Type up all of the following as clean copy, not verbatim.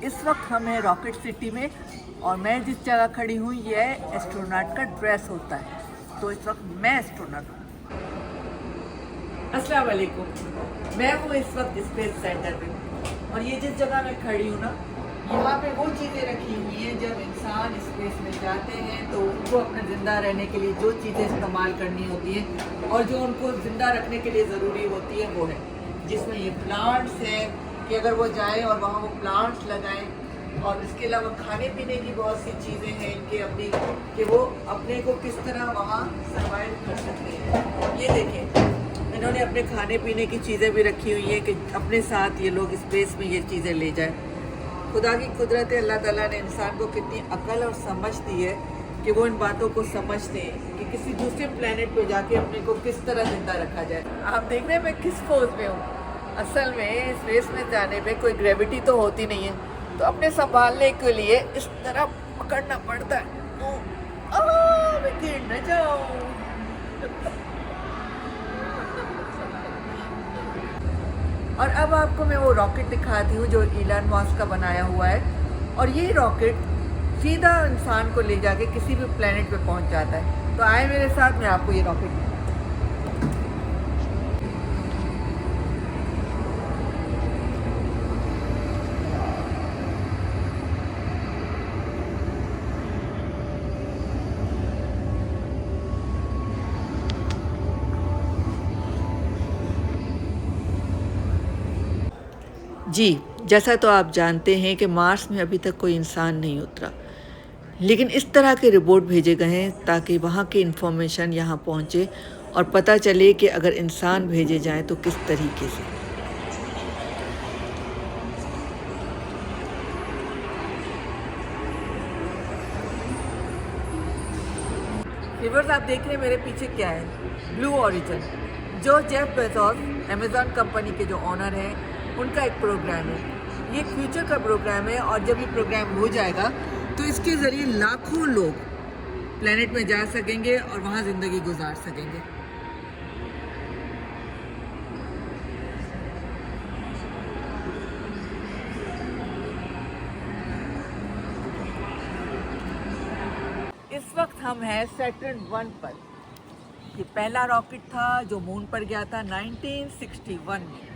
इस वक्त हम हैं रॉकेट सिटी में और मैं जिस जगह खड़ी हूँ ये एस्ट्रोनॉट का ड्रेस होता है, तो इस वक्त मैं एस्ट्रोनॉट हूँ। अस्सलाम वालेकुम, मैं हूँ इस वक्त स्पेस सेंटर में और ये जिस जगह मैं खड़ी हूँ ना, यहाँ पे वो चीज़ें रखी हुई हैं जब इंसान स्पेस में जाते हैं तो उनको अपने ज़िंदा रहने के लिए जो चीज़ें इस्तेमाल करनी होती हैं और जो उनको ज़िंदा रखने के लिए ज़रूरी होती है वो है, जिसमें ये प्लांट्स हैं कि अगर वो जाएं और वहाँ वो प्लांट्स लगाएं, और इसके अलावा खाने पीने की बहुत सी चीज़ें हैं इनके अपनी कि वो अपने को किस तरह वहाँ सर्वाइव कर सकते हैं। ये देखें, इन्होंने अपने खाने पीने की चीज़ें भी रखी हुई हैं कि अपने साथ ये लोग स्पेस में ये चीज़ें ले जाएं। खुदा की कुदरत है, अल्लाह ताला ने इंसान को कितनी अकल और समझ दी है कि वो इन बातों को समझते हैं कि किसी दूसरे प्लेनेट पे जाके अपने को किस तरह जिंदा रखा जाए। आप देख रहे हैं मैं किस पोज में हूँ। असल में स्पेस में जाने पे कोई ग्रेविटी तो होती नहीं है, तो अपने संभालने के लिए इस तरह पकड़ना पड़ता है। मैं गिर न जाऊं। और अब आपको मैं वो रॉकेट दिखाती हूँ जो इलन मस्क का बनाया हुआ है, और ये रॉकेट सीधा इंसान को ले जाके किसी भी प्लेनेट पे पहुँच जाता है। तो आए मेरे साथ, मैं आपको ये रॉकेट दिखाती हूँ। जी, जैसा तो आप जानते हैं कि मार्स में अभी तक कोई इंसान नहीं उतरा, लेकिन इस तरह के रिपोर्ट भेजे गए हैं ताकि वहाँ की इन्फॉर्मेशन यहाँ पहुँचे और पता चले कि अगर इंसान भेजे जाएं तो किस तरीके से। व्यूअर्स, आप देख रहे हैं मेरे पीछे क्या है, ब्लू ओरिजिन, जो जेफ बेजोस अमेज़न कंपनी के जो ऑनर हैं उनका एक प्रोग्राम है। ये फ्यूचर का प्रोग्राम है और जब ये प्रोग्राम हो जाएगा तो इसके ज़रिए लाखों लोग प्लेनेट में जा सकेंगे और वहाँ ज़िंदगी गुजार सकेंगे। इस वक्त हम हैं सैटर्न 1 पर। ये पहला रॉकेट था जो मून पर गया था 1961 में।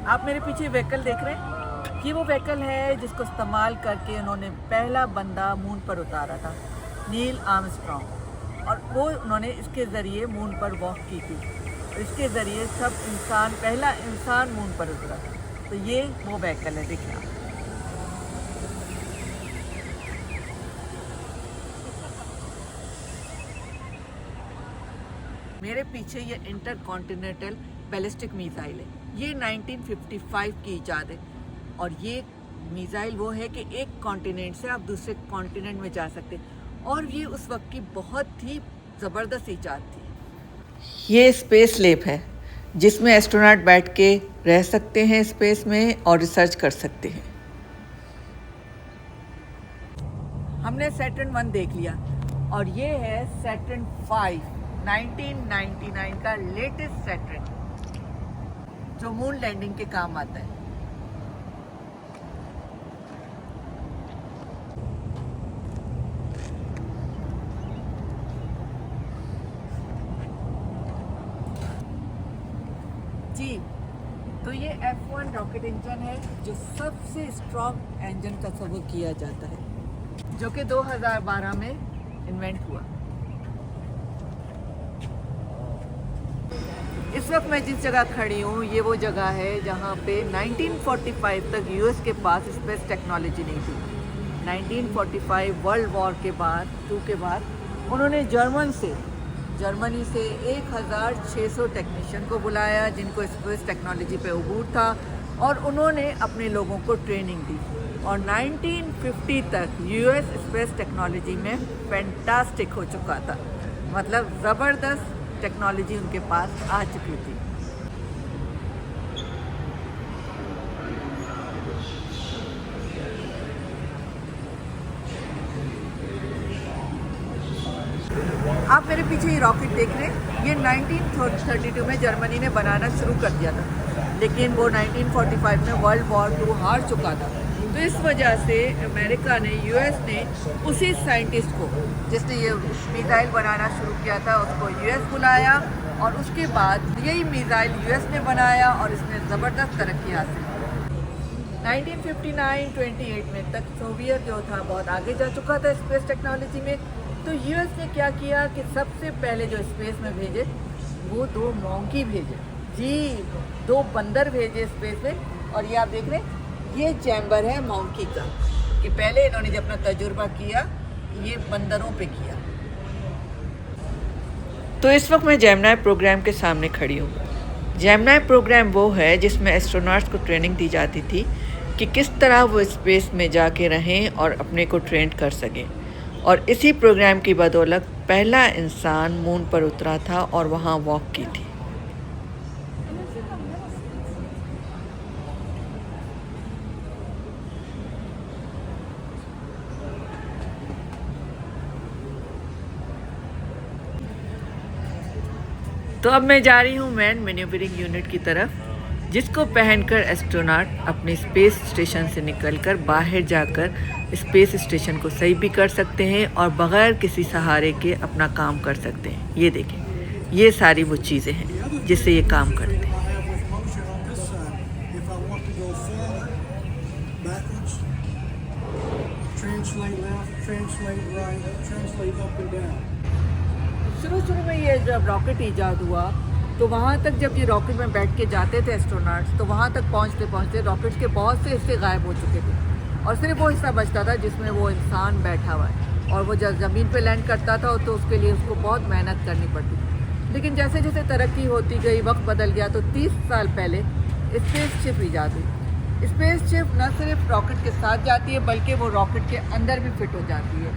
आप मेरे पीछे व्हीकल देख रहे हैं, ये वो व्हीकल है जिसको इस्तेमाल करके उन्होंने पहला बंदा मून पर उतारा था, नील आर्मस्ट्रॉन्ग, और वो उन्होंने इसके ज़रिए मून पर वॉक की थी। इसके ज़रिए पहला इंसान मून पर उतरा। तो ये वो व्हीकल है, देखिए आप। मेरे पीछे ये इंटरकॉन्टिनेंटल बैलिस्टिक मिसाइल है। ये 1955 की इजाद है और ये मिसाइल वो है कि एक कॉन्टिनेंट से आप दूसरे कॉन्टिनेंट में जा सकते हैं, और ये उस वक्त की बहुत ही ज़बरदस्त इजाद थी। ये स्पेस लैब है जिसमें एस्ट्रोनॉट बैठ के रह सकते हैं स्पेस में और रिसर्च कर सकते हैं। हमने सैटर्न 1 देख लिया और ये है सैटर्न 5, 1999 का लेटेस्ट सैटर्न, जो मून लैंडिंग के काम आता है। जी, तो ये F1 रॉकेट इंजन है जो सबसे स्ट्रॉन्ग इंजन तस्वुर किया जाता है, जो कि 2012 में इन्वेंट हुआ। इस वक्त मैं जिस जगह खड़ी हूँ ये वो जगह है जहाँ पे 1945 तक यूएस के पास स्पेस टेक्नोलॉजी नहीं थी। 1945 वर्ल्ड वॉर के बाद 2 के बाद उन्होंने जर्मनी से 1600 टेक्नीशियन को बुलाया जिनको स्पेस टेक्नोलॉजी पे अबूर था, और उन्होंने अपने लोगों को ट्रेनिंग दी, और 1950 तक यूएस स्पेस टेक्नोलॉजी में फैंटास्टिक हो चुका था। मतलब ज़बरदस्त टेक्नोलॉजी उनके पास आ चुकी थी। आप मेरे पीछे ये रॉकेट देख रहे हैं, ये 1932 में जर्मनी ने बनाना शुरू कर दिया था, लेकिन वो 1945 में वर्ल्ड वॉर 2 हार चुका था। तो इस वजह से अमेरिका ने, यूएस ने उसी साइंटिस्ट को जिसने ये मिसाइल बनाना शुरू किया था उसको यूएस बुलाया, और उसके बाद यही मिसाइल यूएस ने बनाया और इसने ज़बरदस्त तरक्की हासिल की। 1959-28 में तक सोवियत जो था बहुत आगे जा चुका था स्पेस टेक्नोलॉजी में। तो यूएस ने क्या किया कि सबसे पहले जो स्पेस में भेजे वो 2 मॉन्की भेजे, जी 2 बंदर भेजे स्पेस में। और ये आप देख रहे हैं, ये चैम्बर है मॉन्की का, कि पहले इन्होंने जब अपना तजुर्बा किया ये बंदरों पे किया। तो इस वक्त मैं जेमिनी प्रोग्राम के सामने खड़ी हूँ। जेमिनी प्रोग्राम वो है जिसमें एस्ट्रोनॉट्स को ट्रेनिंग दी जाती थी कि किस तरह वो स्पेस में जाके रहें और अपने को ट्रेन कर सकें। और इसी प्रोग्राम की बदौलत पहला इंसान मून पर उतरा था और वहाँ वॉक की थी। तो अब मैं जा रही हूँ मैन मैन्यूवरिंग यूनिट की तरफ, जिसको पहनकर एस्ट्रोनॉट अपने स्पेस स्टेशन से निकलकर बाहर जाकर स्पेस स्टेशन को सही भी कर सकते हैं और बग़ैर किसी सहारे के अपना काम कर सकते हैं। ये देखें, ये सारी वो चीज़ें हैं जिससे ये काम करते हैं। शुरू में ये जब रॉकेट ईजाद हुआ तो वहाँ तक जब ये रॉकेट में बैठ के जाते थे एस्ट्रोनॉट्स, तो वहाँ तक पहुँचते रॉकेट के बहुत से हिस्से गायब हो चुके थे और सिर्फ वो हिस्सा बचता था जिसमें वो इंसान बैठा हुआ है। और वो जब ज़मीन पे लैंड करता था तो उसके लिए उसको बहुत मेहनत करनी पड़ती थी। लेकिन जैसे जैसे तरक्की होती गई, वक्त बदल गया, तो 30 साल पहले स्पेसशिप ईजाद हुई। स्पेसशिप न सिर्फ रॉकेट के साथ जाती है बल्कि वो रॉकेट के अंदर भी फिट हो जाती है।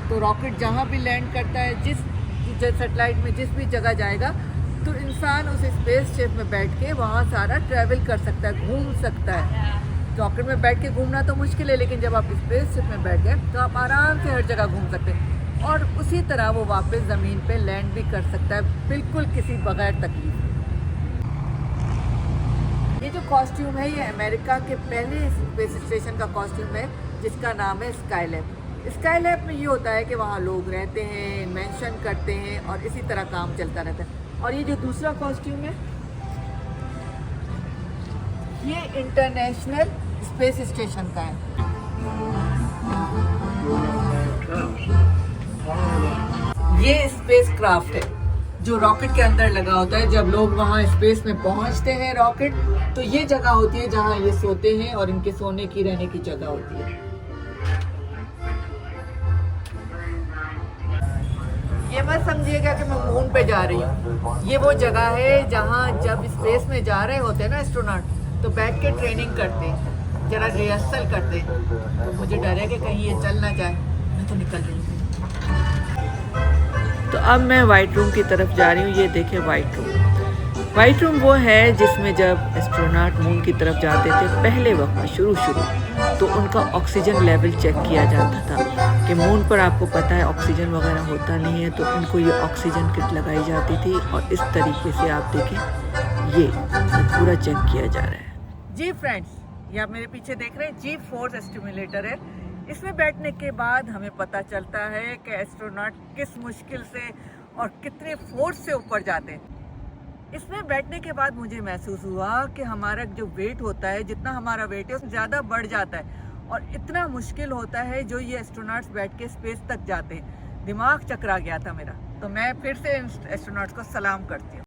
तो रॉकेट जहाँ भी लैंड करता है, जिस सैटेलाइट में जिस भी जगह जाएगा, तो इंसान उस स्पेसशिप में बैठ के वहाँ सारा ट्रैवल कर सकता है, घूम सकता है। रॉकेट में बैठ के घूमना तो मुश्किल है, लेकिन जब आप स्पेसशिप में बैठ गए तो आप आराम से हर जगह घूम सकते हैं। और उसी तरह वो वापस ज़मीन पे लैंड भी कर सकता है, बिल्कुल किसी बगैर तकलीफ। ये जो कॉस्ट्यूम है ये अमेरिका के पहले स्पेस स्टेशन का कॉस्ट्यूम है, जिसका नाम है स्काईलैब। स्काईलैब में ये होता है कि वहाँ लोग रहते हैं, इन्वेंशन करते हैं और इसी तरह काम चलता रहता है। और ये जो दूसरा कॉस्ट्यूम है ये इंटरनेशनल स्पेस स्टेशन का है। ये स्पेस क्राफ्ट है जो रॉकेट के अंदर लगा होता है। जब लोग वहाँ स्पेस में पहुँचते हैं रॉकेट, तो ये जगह होती है जहाँ ये सोते हैं और इनके सोने की, रहने की जगह होती है। ये मत समझिएगा कि मैं मून पे जा रही हूँ। ये वो जगह है जहाँ जब स्पेस में जा रहे होते हैं ना एस्ट्रोनॉट, तो बैठ के ट्रेनिंग करते हैं, जरा रिहर्सल करते हैं। तो मुझे डर है कि कहीं ये चल ना जाए, मैं तो निकल रही हूँ। तो अब मैं वाइट रूम की तरफ जा रही हूँ। ये देखें वाइट रूम। वाइट रूम वो है जिसमें जब एस्ट्रोनॉट मून की तरफ जाते थे पहले वक्त में शुरू तो उनका ऑक्सीजन लेवल चेक किया जाता था कि मून पर आपको पता है ऑक्सीजन वगैरह होता नहीं है, तो उनको ये ऑक्सीजन किट लगाई जाती थी। और इस तरीके से आप देखें ये पूरा चेक किया जा रहा है। जी फ्रेंड्स, ये आप मेरे पीछे देख रहे हैं, जी फोर्स स्टिमुलेटर है। इसमें बैठने के बाद हमें पता चलता है कि एस्ट्रोनॉट किस मुश्किल से और कितने फोर्स से ऊपर जाते हैं। इसमें बैठने के बाद मुझे महसूस हुआ कि हमारा जो वेट होता है, जितना हमारा वेट है उससे ज़्यादा बढ़ जाता है और इतना मुश्किल होता है जो ये एस्ट्रोनॉट्स बैठ के स्पेस तक जाते हैं। दिमाग चकरा गया था मेरा। तो मैं फिर से एस्ट्रोनॉट्स को सलाम करती हूँ।